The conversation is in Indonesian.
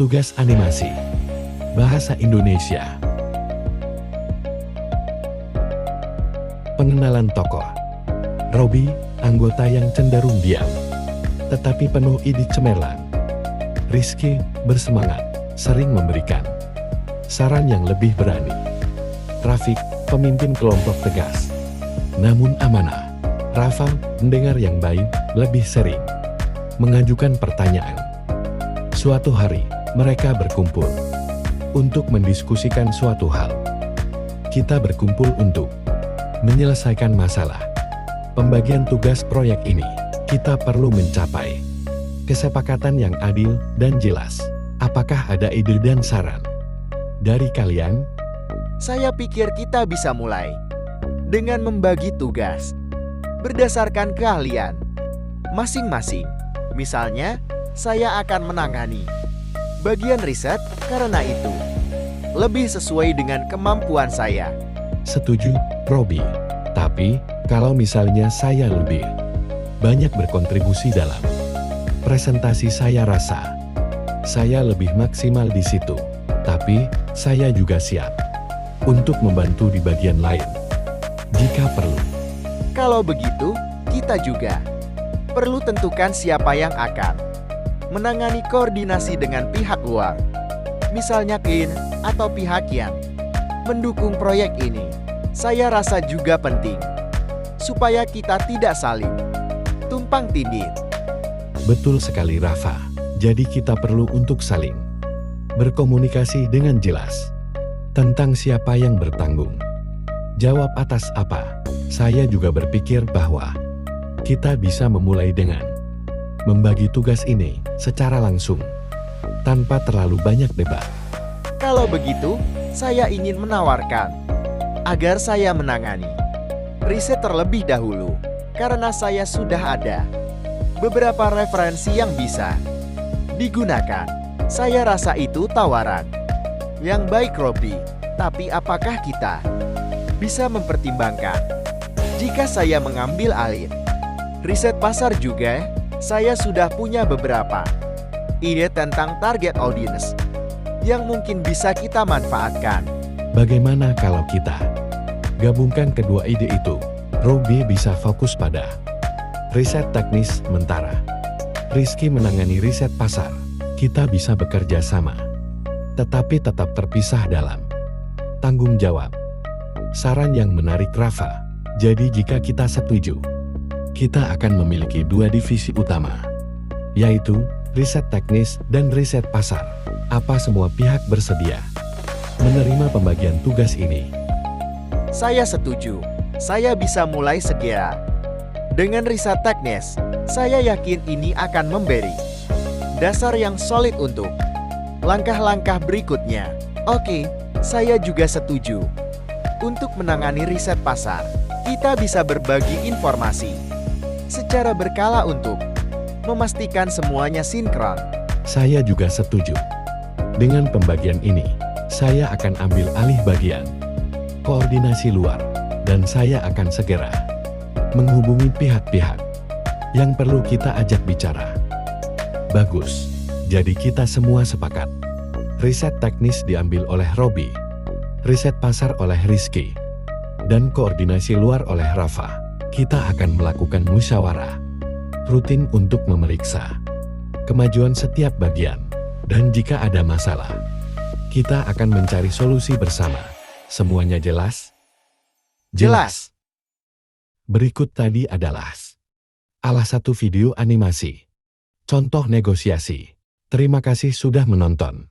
Tugas animasi Bahasa Indonesia. Pengenalan tokoh. Robby, anggota yang cenderung diam, tetapi penuh ide cemerlang. Rizky, bersemangat, sering memberikan saran yang lebih berani. Rafiq, pemimpin kelompok tegas, namun amanah. Rafa, pendengar yang baik, lebih sering mengajukan pertanyaan. Suatu hari, mereka berkumpul untuk mendiskusikan suatu hal. Kita berkumpul untuk menyelesaikan masalah. Pembagian tugas proyek ini, kita perlu mencapai kesepakatan yang adil dan jelas. Apakah ada ide dan saran dari kalian? Saya pikir kita bisa mulai dengan membagi tugas berdasarkan keahlian masing-masing. Misalnya, saya akan menangani bagian riset karena itu lebih sesuai dengan kemampuan saya. Setuju, Robby. Tapi, kalau misalnya saya lebih banyak berkontribusi dalam presentasi, saya rasa saya lebih maksimal di situ. Tapi, saya juga siap untuk membantu di bagian lain jika perlu. Kalau begitu, kita juga perlu tentukan siapa yang akan menangani koordinasi dengan pihak luar, misalnya Kin atau pihak yang mendukung proyek ini. Saya rasa juga penting supaya kita tidak saling tumpang tindih. Betul sekali, Rafa. Jadi kita perlu untuk saling berkomunikasi dengan jelas tentang siapa yang bertanggung jawab atas apa. Saya juga berpikir bahwa kita bisa memulai dengan membagi tugas ini secara langsung, tanpa terlalu banyak debat. Kalau begitu, saya ingin menawarkan agar saya menangani riset terlebih dahulu, karena saya sudah ada beberapa referensi yang bisa digunakan. Saya rasa itu tawaran yang baik, Robby. Tapi apakah kita bisa mempertimbangkan jika saya mengambil alih riset pasar juga? Saya sudah punya beberapa ide tentang target audience yang mungkin bisa kita manfaatkan. Bagaimana kalau kita gabungkan kedua ide itu? Robby bisa fokus pada riset teknis sementara Rizky menangani riset pasar. Kita bisa bekerja sama, tetapi tetap terpisah dalam tanggung jawab. Saran yang menarik, Rafa. Jadi jika kita setuju, kita akan memiliki dua divisi utama, yaitu riset teknis dan riset pasar. Apa semua pihak bersedia menerima pembagian tugas ini? Saya setuju. Saya bisa mulai segera dengan riset teknis. Saya yakin ini akan memberi dasar yang solid untuk langkah-langkah berikutnya. Oke, saya juga setuju. Untuk menangani riset pasar, kita bisa berbagi informasi secara berkala untuk memastikan semuanya sinkron. Saya juga setuju. Dengan pembagian ini, saya akan ambil alih bagian koordinasi luar, dan saya akan segera menghubungi pihak-pihak yang perlu kita ajak bicara. Bagus, jadi kita semua sepakat. Riset teknis diambil oleh Robby, riset pasar oleh Rizky, dan koordinasi luar oleh Rafa. Kita akan melakukan musyawarah rutin untuk memeriksa kemajuan setiap bagian. Dan jika ada masalah, kita akan mencari solusi bersama. Semuanya jelas? Jelas. Berikut tadi adalah salah satu video animasi contoh negosiasi. Terima kasih sudah menonton.